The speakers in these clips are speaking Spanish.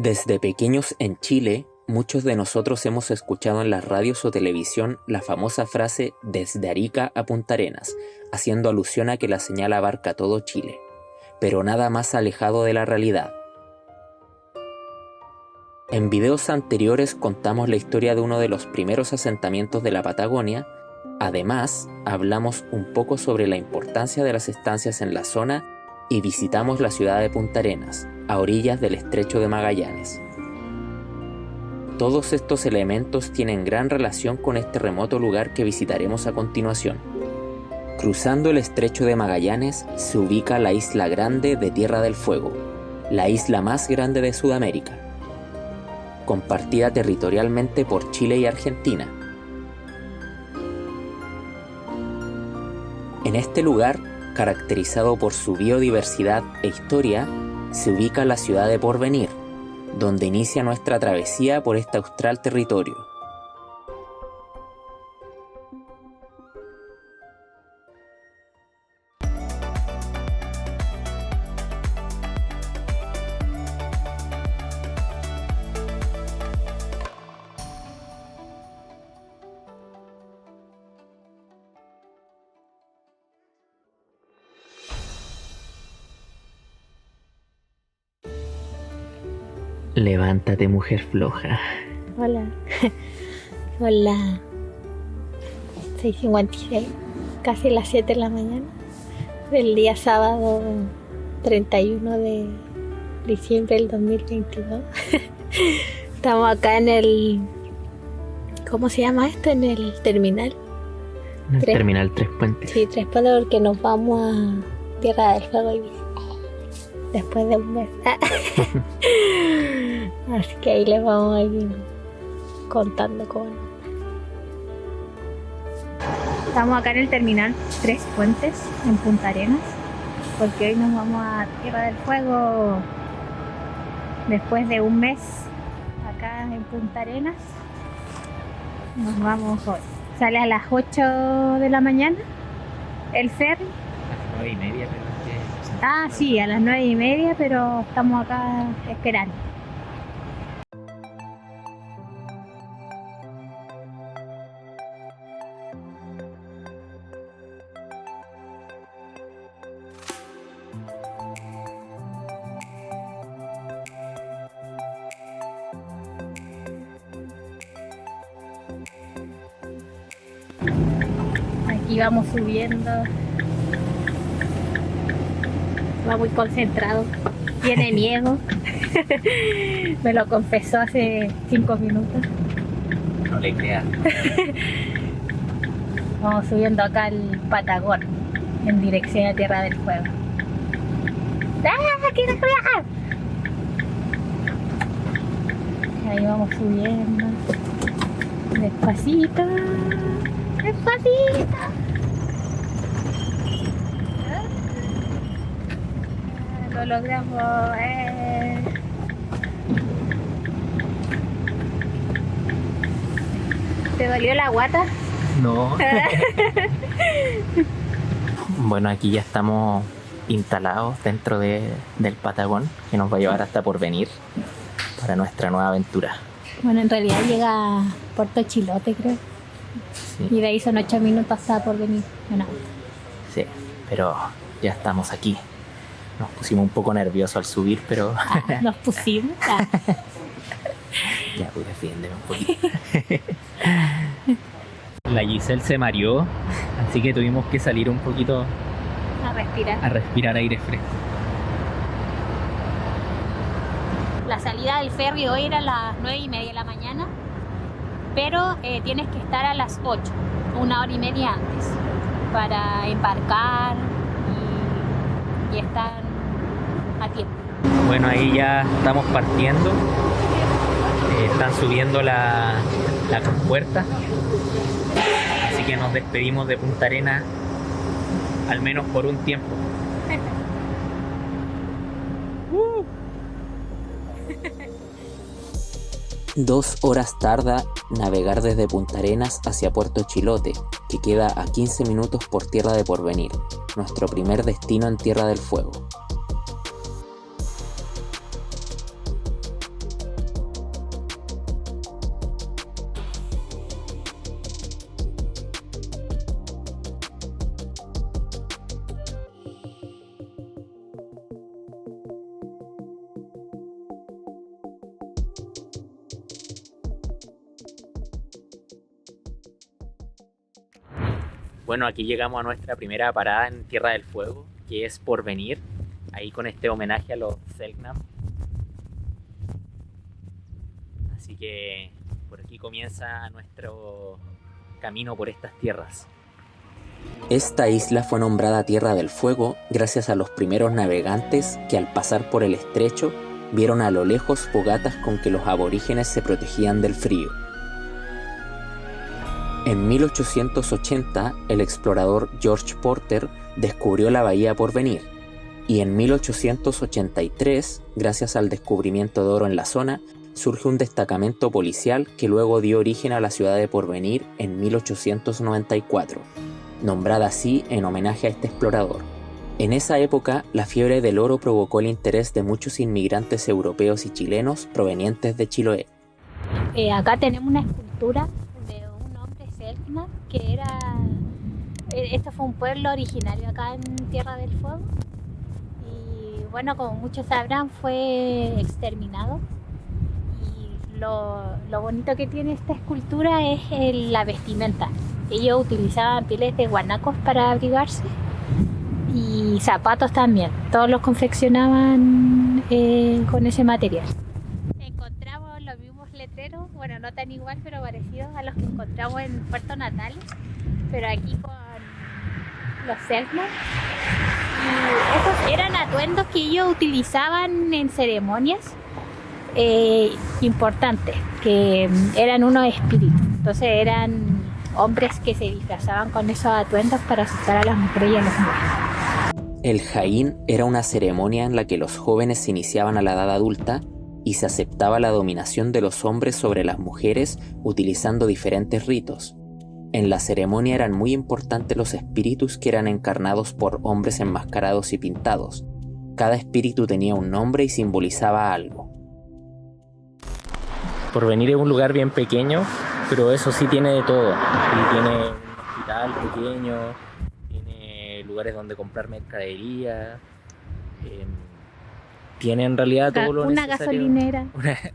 Desde pequeños en Chile, muchos de nosotros hemos escuchado en las radios o televisión la famosa frase "desde Arica a Punta Arenas", haciendo alusión a que la señal abarca todo Chile, pero nada más alejado de la realidad. En videos anteriores contamos la historia de uno de los primeros asentamientos de la Patagonia. Además, hablamos un poco sobre la importancia de las estancias en la zona y visitamos la ciudad de Punta Arenas, a orillas del Estrecho de Magallanes. Todos estos elementos tienen gran relación con este remoto lugar que visitaremos a continuación. Cruzando el Estrecho de Magallanes se ubica la Isla Grande de Tierra del Fuego, la isla más grande de Sudamérica, compartida territorialmente por Chile y Argentina. En este lugar, caracterizado por su biodiversidad e historia, se ubica la ciudad de Porvenir, donde inicia nuestra travesía por este austral territorio. Levántate, mujer floja. Hola. Hola. 6:56, casi las 7 de la mañana del día sábado 31 de diciembre del 2022. Estamos acá en el... ¿Cómo se llama esto? En el terminal. En el terminal Tres Puentes. Sí, Tres Puentes, porque nos vamos a Tierra del Fuego hoy día. Después de un mes. Así que ahí les vamos a ir contando cómo nos va. Estamos acá en el terminal Tres Puentes, en Punta Arenas, porque hoy nos vamos a Tierra del Fuego. Después de un mes acá en Punta Arenas, nos vamos hoy. Sale a las 8 de la mañana el ferry. A las 9:30, pero Sí, a las 9:30, pero estamos acá esperando. Aquí vamos subiendo. Va muy concentrado, tiene miedo. Me lo confesó hace 5 minutos. no le creas. Vamos subiendo acá al Patagón, en dirección a Tierra del Fuego. ¡Ah, quiero viajar! Ahí vamos subiendo. Despacito. Despacito. Lo logramos. ¿Te dolió la guata? No. Bueno, aquí ya estamos instalados dentro del Patagón, que nos va a llevar hasta Porvenir para nuestra nueva aventura. Bueno, en realidad llega a Puerto Chilote, creo. Sí. Y de ahí son 8 minutos hasta Porvenir en auto. Sí, pero ya estamos aquí. Nos pusimos un poco nerviosos al subir, pero... Nos pusimos. Ya, pues defiéndeme un poquito. La Giselle se mareó, así que tuvimos que salir un poquito A respirar aire fresco. La salida del ferry hoy era a las 9:30 de la mañana, pero tienes que estar a las 8, 1 hora y media antes, para embarcar y estar a tiempo. Bueno, ahí ya estamos partiendo. Están subiendo la compuerta. Así que nos despedimos de Punta Arenas, al menos por un tiempo. 2 horas tarda navegar desde Punta Arenas hacia Puerto Chilote, que queda a 15 minutos por Tierra de Porvenir, nuestro primer destino en Tierra del Fuego. Bueno, aquí llegamos a nuestra primera parada en Tierra del Fuego, que es Porvenir, ahí con este homenaje a los Selknam. Así que por aquí comienza nuestro camino por estas tierras. Esta isla fue nombrada Tierra del Fuego gracias a los primeros navegantes que al pasar por el estrecho vieron a lo lejos fogatas con que los aborígenes se protegían del frío. En 1880, el explorador George Porter descubrió la bahía Porvenir, y en 1883, gracias al descubrimiento de oro en la zona, surge un destacamento policial que luego dio origen a la ciudad de Porvenir en 1894, nombrada así en homenaje a este explorador. En esa época, la fiebre del oro provocó el interés de muchos inmigrantes europeos y chilenos provenientes de Chiloé. Acá tenemos una escultura de un hombre Selknam que era... Esto fue un pueblo originario acá en Tierra del Fuego y bueno, como muchos sabrán, fue exterminado. Y lo bonito que tiene esta escultura es la vestimenta. Ellos utilizaban pieles de guanacos para abrigarse y zapatos también. Todos los confeccionaban con ese material. Encontramos los mismos letreros, bueno, no tan igual, pero parecidos a los que encontramos en Puerto Natales, pero aquí con los Selknam. Y esos eran atuendos que ellos utilizaban en ceremonias importantes, que eran unos espíritus. Entonces eran hombres que se disfrazaban con esos atuendos para asustar a las mujeres y a los niños. El Jaín era una ceremonia en la que los jóvenes se iniciaban a la edad adulta y se aceptaba la dominación de los hombres sobre las mujeres utilizando diferentes ritos. En la ceremonia eran muy importantes los espíritus que eran encarnados por hombres enmascarados y pintados. Cada espíritu tenía un nombre y simbolizaba algo. Porvenir es un lugar bien pequeño, pero eso sí tiene de todo. Y tiene un hospital pequeño, tiene lugares donde comprar mercadería, tiene en realidad todo lo necesario. Gasolinera.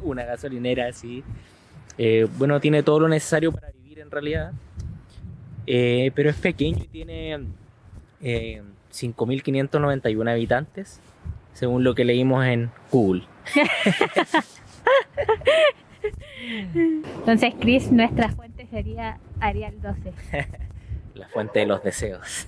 Una gasolinera, sí. Bueno, tiene todo lo necesario para vivir en realidad, pero es pequeño y tiene 5.591 habitantes, según lo que leímos en Google. Entonces, Chris, nuestra fuente sería Arial 12. La fuente de los deseos.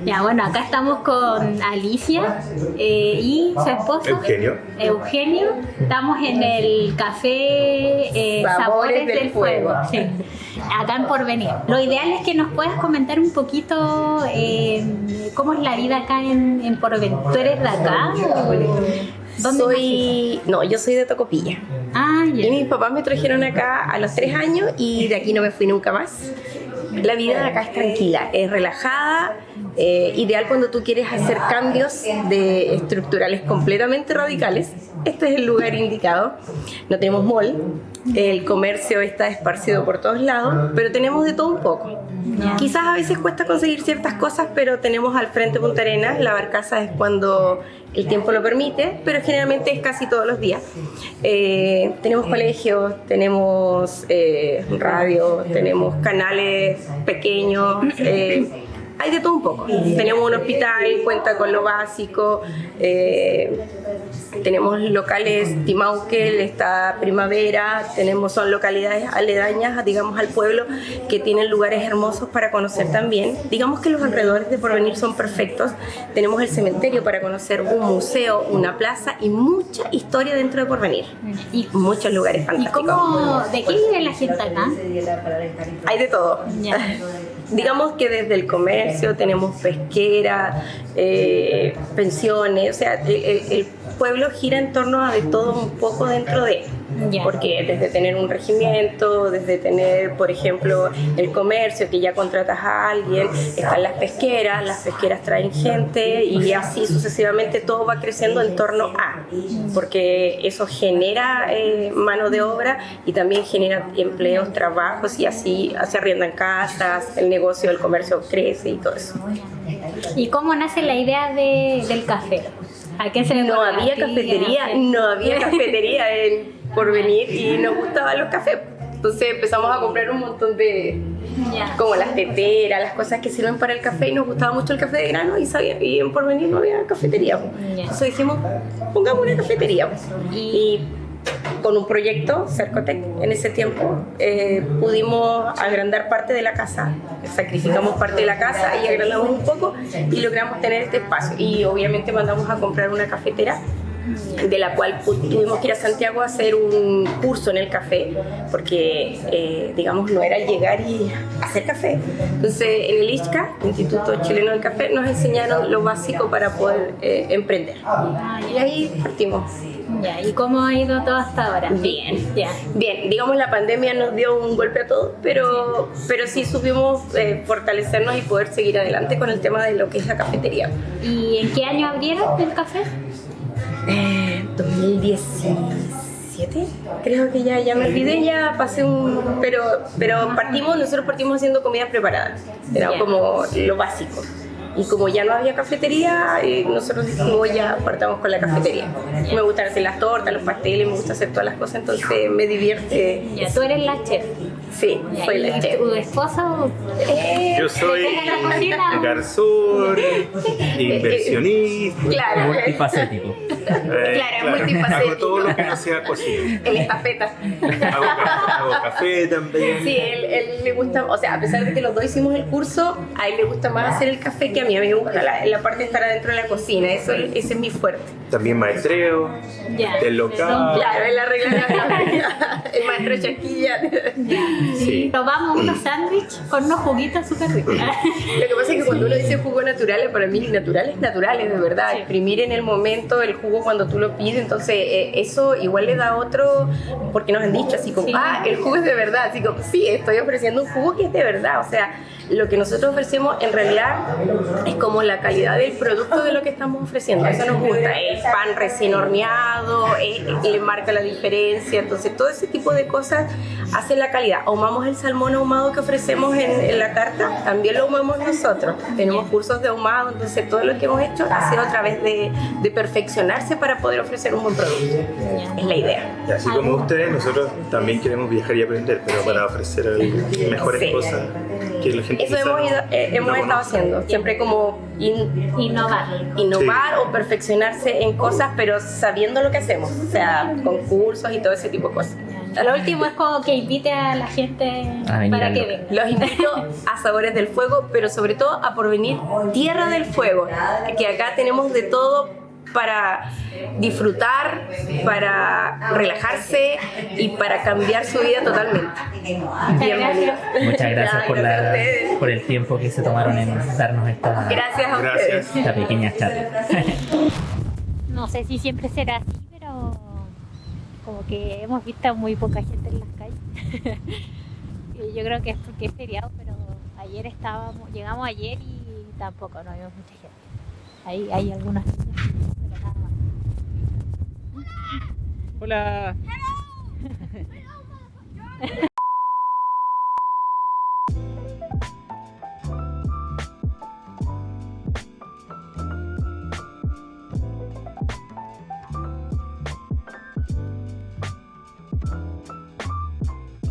Ya, bueno, acá estamos con Alicia y su esposo Eugenio. Estamos en el café Sabores del Fuego. Sí. Acá en Porvenir. Lo ideal es que nos puedas comentar un poquito cómo es la vida acá en Porvenir. ¿Tú eres de acá? Yo soy de Tocopilla. Ah, ya. Y mis papás me trajeron acá a los 3 años y de aquí no me fui nunca más. La vida de acá es tranquila, es relajada, ideal cuando tú quieres hacer cambios estructurales completamente radicales. Este es el lugar indicado. No tenemos mall, el comercio está esparcido por todos lados, pero tenemos de todo un poco. Quizás a veces cuesta conseguir ciertas cosas, pero tenemos al frente Punta Arenas, la barcaza es cuando el tiempo lo permite, pero generalmente es casi todos los días. Tenemos colegios, tenemos radio, tenemos canales pequeños, hay de todo un poco. Tenemos un hospital, cuenta con lo básico, tenemos locales, Timauquel, está Primavera, son localidades aledañas, digamos, al pueblo, que tienen lugares hermosos para conocer también. Digamos que los alrededores de Porvenir son perfectos. Tenemos el cementerio para conocer, un museo, una plaza y mucha historia dentro de Porvenir. Y muchos lugares fantásticos. ¿De qué vive la gente acá? Hay de todo. Yeah. Digamos que desde el comercio tenemos pesquera, pensiones, o sea, pueblo gira en torno a de todo un poco dentro de él. Ya. Porque desde tener un regimiento, desde tener, por ejemplo, el comercio, que ya contratas a alguien, están las pesqueras traen gente y así sucesivamente todo va creciendo en torno a, porque eso genera mano de obra y también genera empleos, trabajos y así se arriendan casas, el negocio del comercio crece y todo eso. ¿Y cómo nace la idea del café? ¿A qué se le No pone había la cafetería en Porvenir y nos gustaban los cafés. Entonces empezamos a comprar un montón de, Ya. como las teteras, las cosas que sirven para el café y nos gustaba mucho el café de grano y en Porvenir no había cafetería. Ya. Entonces dijimos, pongamos una cafetería. Y- Y con un proyecto, Cercotec, en ese tiempo pudimos agrandar parte de la casa, sacrificamos parte de la casa y agrandamos un poco y logramos tener este espacio. Y obviamente mandamos a comprar una cafetera, de la cual tuvimos que ir a Santiago a hacer un curso en el café, porque digamos no era llegar y hacer café. Entonces en el ICHCA, Instituto Chileno del Café, nos enseñaron lo básico para poder emprender. Y ahí partimos. Ya. ¿Y cómo ha ido todo hasta ahora? Bien. Ya. Bien, digamos la pandemia nos dio un golpe a todos, pero sí supimos fortalecernos y poder seguir adelante con el tema de lo que es la cafetería. ¿Y en qué año abrieron el café? 2017, creo que ya me olvidé, ya pasé pero nosotros partimos haciendo comida preparada, era Ya. como lo básico. Y como ya no había cafetería, nosotros dijimos ya partamos con la cafetería. Me gusta hacer las tortas, los pasteles, me gusta hacer todas las cosas, entonces me divierte. Ya, tú eres la chef. Sí, Ya, soy ¿y la chef. tu esposo? Yo soy ¿Te deja la cocina? garzón, inversionista. Claro, Multifacético. Claro, es multifacético. Hago todo lo que no sea cocina. el estafeta. Hago café también. Sí, él le gusta, o sea, a pesar de que los dos hicimos el curso, a él le gusta más hacer el café que a mí. A mí me gusta la parte de estar adentro de la cocina, ese es mi fuerte. También maestreo, Ya. del local. Claro, él arregla el maestro Chaquilla. Sí. Probamos unos sándwiches con unos juguitos súper ricos. Lo que pasa es que cuando uno dice jugo naturales, para mí naturales, de verdad. Sí. Exprimir en el momento el jugo cuando tú lo pides, entonces eso igual le da otro, porque nos han dicho así como, Sí. el jugo es de verdad, así como, sí, estoy ofreciendo un jugo que es de verdad, o sea, lo que nosotros ofrecemos en realidad es como la calidad del producto de lo que estamos ofreciendo, eso nos gusta, el pan recién horneado, le marca la diferencia, entonces todo ese tipo de cosas hacen la calidad. Ahumamos el salmón ahumado que ofrecemos en la carta, también lo ahumamos nosotros, tenemos cursos de ahumado, entonces todo lo que hemos hecho ha sido a través de perfeccionarse para poder ofrecer un buen producto, es la idea. Y así como ustedes, nosotros también queremos viajar y aprender, pero para ofrecer mejores Sí. cosas que la gente Eso quizá hemos no estado conoce. haciendo, siempre como Innovar. innovar o perfeccionarse en cosas, pero sabiendo lo que hacemos, o sea, concursos y todo ese tipo de cosas. Lo último es como que invite a la gente A venir para al que local. venga. Los invito a Sabores del Fuego, pero sobre todo a Porvenir Tierra del Fuego, que acá tenemos de todo para disfrutar, para relajarse y para cambiar su vida totalmente. Bienvenidos. Muchas gracias por, Gracias a ustedes. por el tiempo que se tomaron en darnos esta Gracias a Gracias. ustedes. pequeña charla. No sé si siempre será así, pero como que hemos visto a muy poca gente en las calles. Y yo creo que es porque es feriado, pero llegamos ayer y tampoco no vimos mucha gente. Hay algunas cosas, pero nada más. Hola.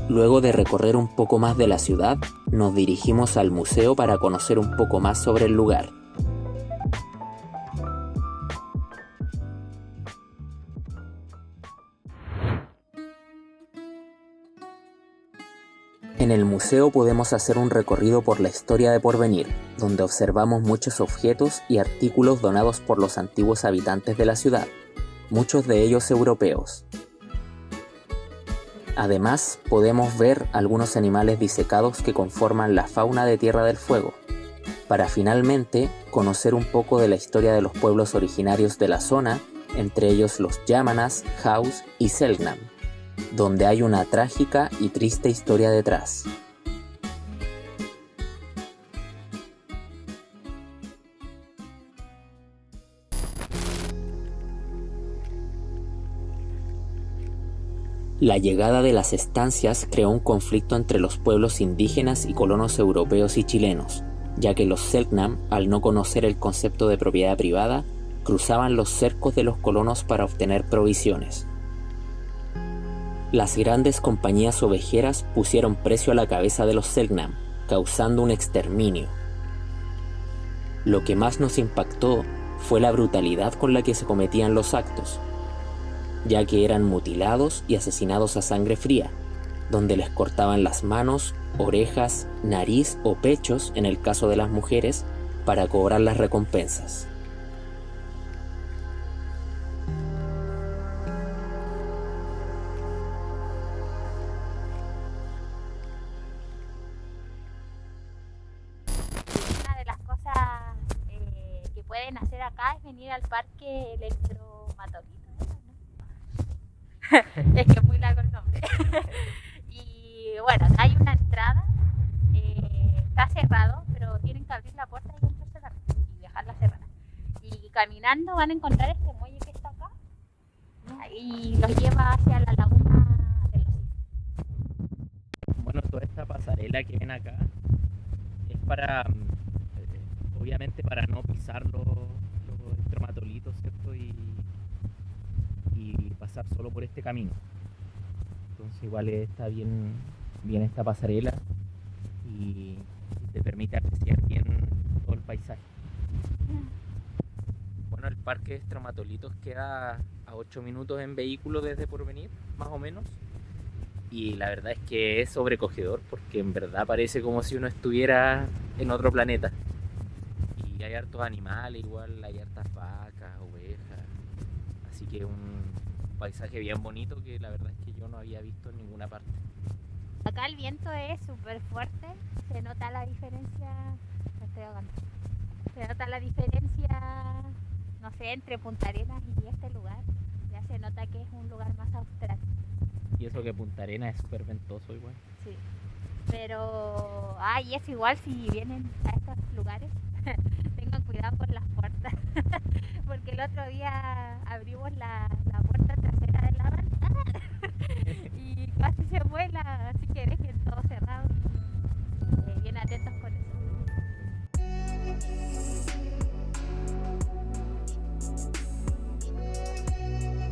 Luego de recorrer un poco más de la ciudad, nos dirigimos al museo para conocer un poco más sobre el lugar. En el museo podemos hacer un recorrido por la historia de Porvenir, donde observamos muchos objetos y artículos donados por los antiguos habitantes de la ciudad, muchos de ellos europeos. Además, podemos ver algunos animales disecados que conforman la fauna de Tierra del Fuego, para finalmente conocer un poco de la historia de los pueblos originarios de la zona entre ellos los Yámanas, Haus y Selknam, donde hay una trágica y triste historia detrás. La llegada de las estancias creó un conflicto entre los pueblos indígenas y colonos europeos y chilenos, ya que los Selknam, al no conocer el concepto de propiedad privada, cruzaban los cercos de los colonos para obtener provisiones. Las grandes compañías ovejeras pusieron precio a la cabeza de los Selknam, causando un exterminio. Lo que más nos impactó fue la brutalidad con la que se cometían los actos, ya que eran mutilados y asesinados a sangre fría, donde les cortaban las manos, orejas, nariz o pechos en el caso de las mujeres para cobrar las recompensas. Una de las cosas que pueden hacer acá es venir al parque Electromatolito, ¿no? Es que es muy largo el nombre. Y bueno, acá hay una entrada, está cerrado, pero tienen que abrir la puerta y entrar y dejarla cerrada. Y caminando van a encontrar este muelle que está acá y los lleva hacia la laguna de los Cisnes. Bueno, toda esta pasarela que ven acá es para, obviamente para no pisar los estromatolitos, ¿cierto? Y pasar solo por este camino. Entonces igual está bien esta pasarela y te permite apreciar bien todo el paisaje. Bueno, el parque de estromatolitos queda a 8 minutos en vehículo desde Porvenir, más o menos. Y la verdad es que es sobrecogedor porque en verdad parece como si uno estuviera en otro planeta. Y hay hartos animales, igual hay hartas vacas, ovejas. Así que un paisaje bien bonito que la verdad es que yo no había visto en ninguna parte. Acá el viento es súper fuerte, se nota la diferencia, me estoy ahogando. Se nota la diferencia, no sé, entre Punta Arenas y este lugar. Ya se nota que es un lugar más austral. Y eso que Punta Arenas es súper ventoso igual. Sí. Pero, y es igual si vienen a estos lugares, tengan cuidado con las puertas. Porque el otro día abrimos la puerta trasera de la van y casi se vuela, así que dejen todo cerrado y bien atentos con eso.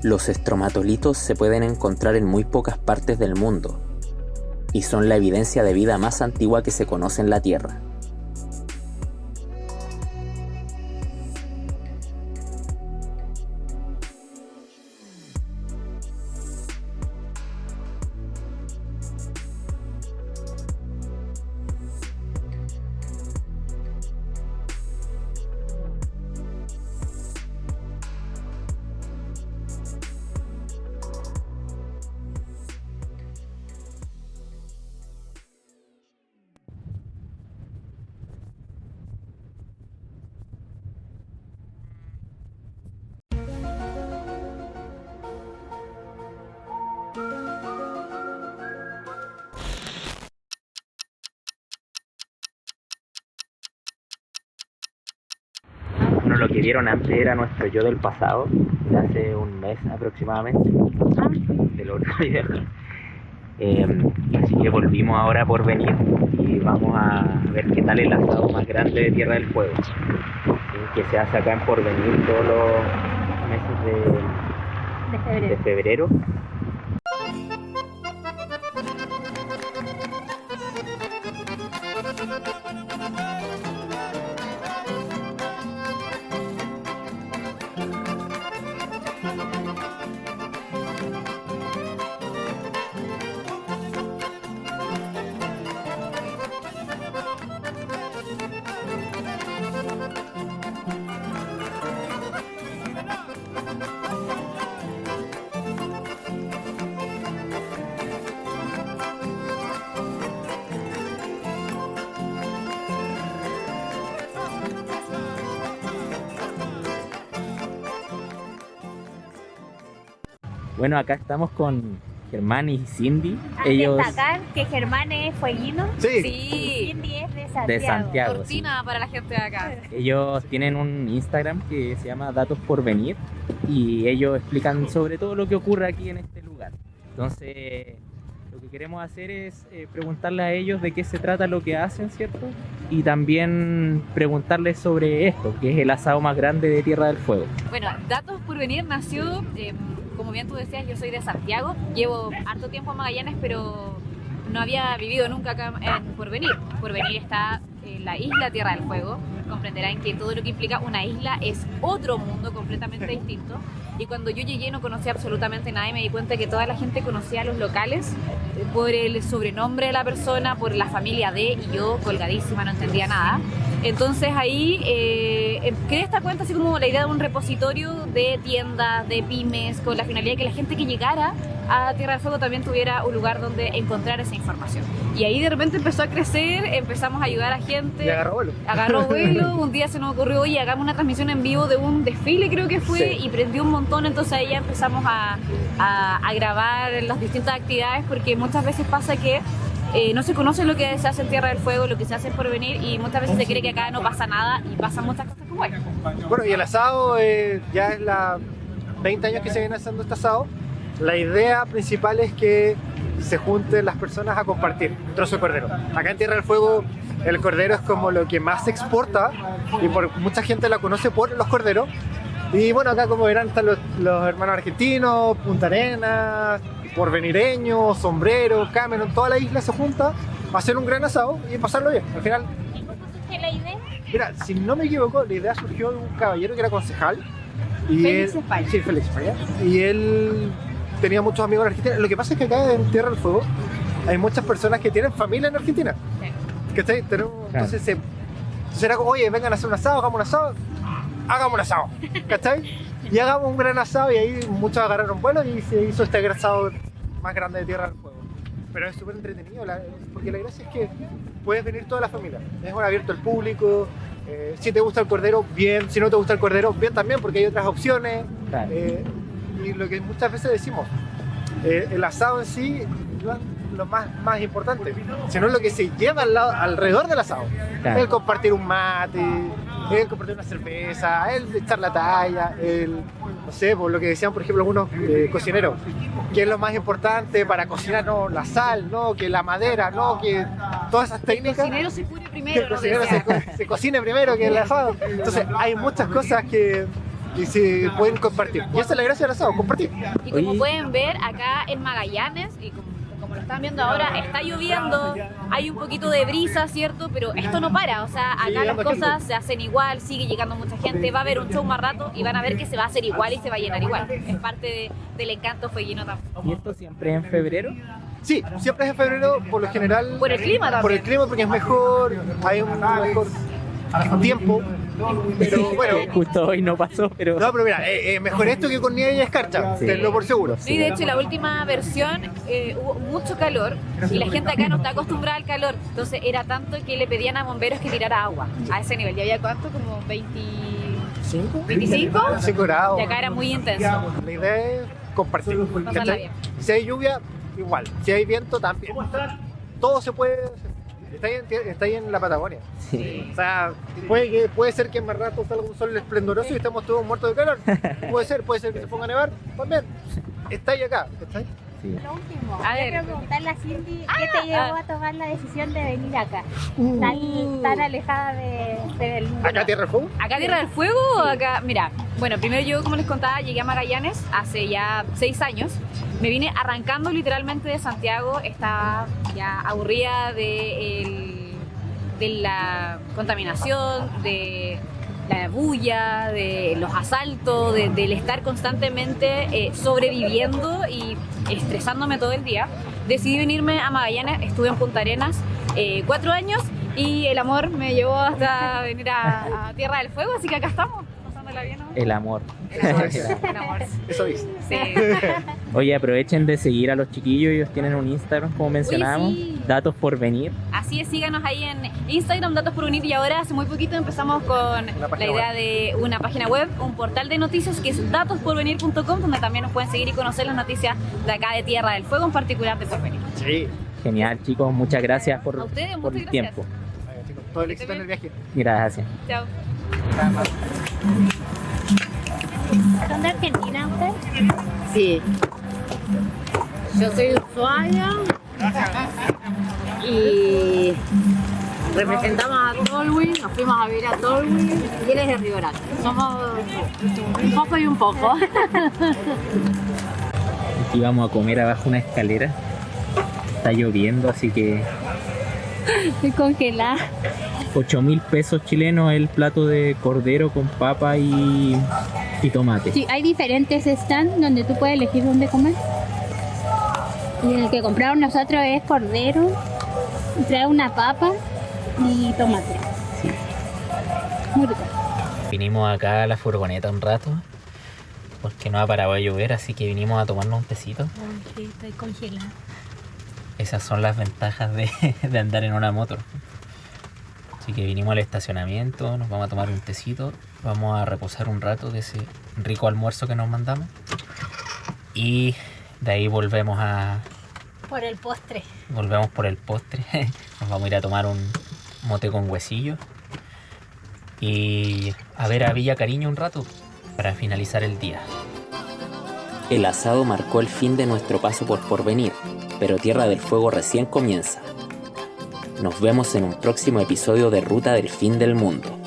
Los estromatolitos se pueden encontrar en muy pocas partes del mundo y son la evidencia de vida más antigua que se conoce en la Tierra. Bueno, lo que vieron antes era nuestro yo del pasado, de hace un mes aproximadamente, del otro video. Así que volvimos ahora por venir y vamos a ver qué tal el asado más grande de Tierra del Fuego, que se hace acá en Porvenir todos los meses de febrero. Bueno, acá estamos con Germán y Cindy. Hay que Ellos destacar que Germán es fueguino Sí. y Sí, Cindy es de Santiago. de Santiago. sí. cortina para la gente de acá. Ellos tienen un Instagram que se llama Datos por Venir y ellos explican sobre todo lo que ocurre aquí en este lugar. Entonces, lo que queremos hacer es preguntarles a ellos de qué se trata lo que hacen, ¿cierto? Y también preguntarles sobre esto, que es el asado más grande de Tierra del Fuego. Bueno, Datos por Venir nació, como bien tú decías, yo soy de Santiago, llevo harto tiempo en Magallanes, pero no había vivido nunca acá en Porvenir. Porvenir está en la isla Tierra del Fuego. Comprenderán que todo lo que implica una isla es otro mundo completamente distinto. Y cuando yo llegué no conocía absolutamente nada y me di cuenta que toda la gente conocía a los locales por el sobrenombre de la persona, por la familia de, y yo colgadísima no entendía nada. Entonces ahí creé esta cuenta así como la idea de un repositorio de tiendas, de pymes, con la finalidad de que la gente que llegara a Tierra del Fuego también tuviera un lugar donde encontrar esa información. Y ahí de repente empezó a crecer, empezamos a ayudar a gente. Y agarró vuelo. Agarró vuelo, un día se nos ocurrió, oye, hagamos una transmisión en vivo de un desfile, creo que fue, Sí. y prendió un montón, entonces ahí ya empezamos a grabar las distintas actividades, porque muchas veces pasa que no se conoce lo que se hace en Tierra del Fuego, lo que se hace en Porvenir, y muchas veces se cree que acá no pasa nada, y pasan muchas cosas como esta. Bueno, y el asado ya es la 20 años que se viene haciendo este asado. La idea principal es que se junten las personas a compartir un trozo de cordero. Acá en Tierra del Fuego el cordero es como lo que más se exporta y por mucha gente la conoce por los corderos. Y bueno, acá como verán están los hermanos argentinos, Punta Arenas, porvenireños, Sombreros, Cameron, toda la isla se junta a hacer un gran asado y pasarlo bien. Al final, ¿Y cómo surge la idea? mira, si no me equivoco, la idea surgió de un caballero que era concejal. Y Félix él, España. Sí, Félix España. Y él tenía muchos amigos en Argentina. Lo que pasa es que acá en Tierra del Fuego hay muchas personas que tienen familia en Argentina. ¿Cachai? Entonces, entonces era como, oye, vengan a hacer un asado, hagamos un asado. ¿Cachai? Y hagamos un gran asado y ahí muchos agarraron vuelo y se hizo este asado más grande de Tierra del Fuego. Pero es súper entretenido porque la gracia es que puedes venir toda la familia. Es un abierto al público. Si te gusta el cordero, bien. Si no te gusta el cordero, bien también, porque hay otras opciones. Claro. Y lo que muchas veces decimos, el asado en sí no es lo más importante, sino lo que se lleva alrededor del asado. Claro. El compartir un mate, el compartir una cerveza, el echar la talla, no sé, por lo que decían por ejemplo algunos cocineros, que es lo más importante para cocinar, no la sal, no que la madera, no que todas esas El técnicas. cocinero se cure Que primero, el nos cocinero decían. se cocine primero que el asado. Entonces hay muchas cosas que se pueden compartir. Y esa es la gracia del asado, compartir. Y como Oye. pueden ver, acá en Magallanes, y como lo están viendo ahora, está lloviendo, hay un poquito de brisa, ¿cierto? Pero esto no para, o sea, Sigue acá las llegando cosas gente. se hacen igual, sigue llegando mucha gente, va a haber un show más rato y van a ver que se va a hacer igual y se va a llenar igual. Es parte del encanto fueguino también. ¿Y esto siempre en febrero? Sí, siempre es en febrero, por lo general. Por el clima también. Por el clima, porque es mejor, hay un mejor tiempo. Pero bueno, Justo hoy no pasó, pero... no, pero mira, mejor esto que con nieve y escarcha, Sí. tenlo por seguro. Sí, de hecho, la última versión hubo mucho calor y la gente acá no está acostumbrada al calor. Entonces, era tanto que le pedían a bomberos que tirara agua a ese nivel. ¿Y había cuánto? Como 25. 5 grados. Y acá era muy intenso. La idea es compartir. Pasarla ¿cachai? bien. Si hay lluvia, igual. Si hay viento, también. Todo se puede hacer. Está ahí en la Patagonia. Sí. O sea, puede ser que en más rato salga un sol esplendoroso y estemos todos muertos de calor. Puede ser que se ponga a nevar. También. Está ahí acá. ¿Está ahí? Sí. Lo último, A yo ver. quiero preguntarle a Cindy qué te llevó a tomar la decisión de venir acá, tan alejada del mundo. ¿Acá Tierra del Fuego? ¿Acá Tierra del Fuego o acá? Mira, bueno, primero yo, como les contaba, llegué a Magallanes hace ya 6 años. Me vine arrancando literalmente de Santiago, estaba ya aburrida de la contaminación, de la bulla, de los asaltos, del estar constantemente sobreviviendo y estresándome todo el día. Decidí venirme a Magallanes, estuve en Punta Arenas 4 años y el amor me llevó hasta venir a Tierra del Fuego, así que acá estamos, pasándola pasarla bien, ¿no? El amor. El amor. Eso es. Sí. Oye, aprovechen de seguir a los chiquillos, ellos tienen un Instagram, como mencionábamos, sí. Datos por Venir. Así es, síganos ahí en Instagram, Datos por Unir, y ahora hace muy poquito empezamos con la idea de una página web, un portal de noticias que es datosporvenir.com, donde también nos pueden seguir y conocer las noticias de acá de Tierra del Fuego, en particular de Porvenir. Sí. Genial, chicos, muchas gracias por A ustedes, por muchas el gracias. tiempo. Todo el éxito en el viaje. Gracias. Chao. ¿Son de Argentina ustedes? Sí. Yo soy usuaria y representamos a Tolwyn, nos fuimos a ver a Tolwyn y él es de Río Grande. Somos un poco y un poco. Aquí vamos a comer abajo una escalera. Está lloviendo, así que Estoy congelada. 8.000 pesos chilenos el plato de cordero con papa y tomate. Sí, hay diferentes stands donde tú puedes elegir dónde comer. Y el que compraron nosotros es cordero, trae una papa y tomate. Sí. Muy rico. Vinimos acá a la furgoneta un rato porque no ha parado de llover, así que vinimos a tomarnos un tecito. Sí, estoy congelada. Esas son las ventajas de andar en una moto. Así que vinimos al estacionamiento, nos vamos a tomar un tecito, vamos a reposar un rato de ese rico almuerzo que nos mandamos y de ahí volvemos Por el postre. por el postre. Nos vamos a ir a tomar un mote con huesillo y a ver a Villa Cariño un rato para finalizar el día. El asado marcó el fin de nuestro paso por Porvenir, pero Tierra del Fuego recién comienza. Nos vemos en un próximo episodio de Ruta del Fin del Mundo.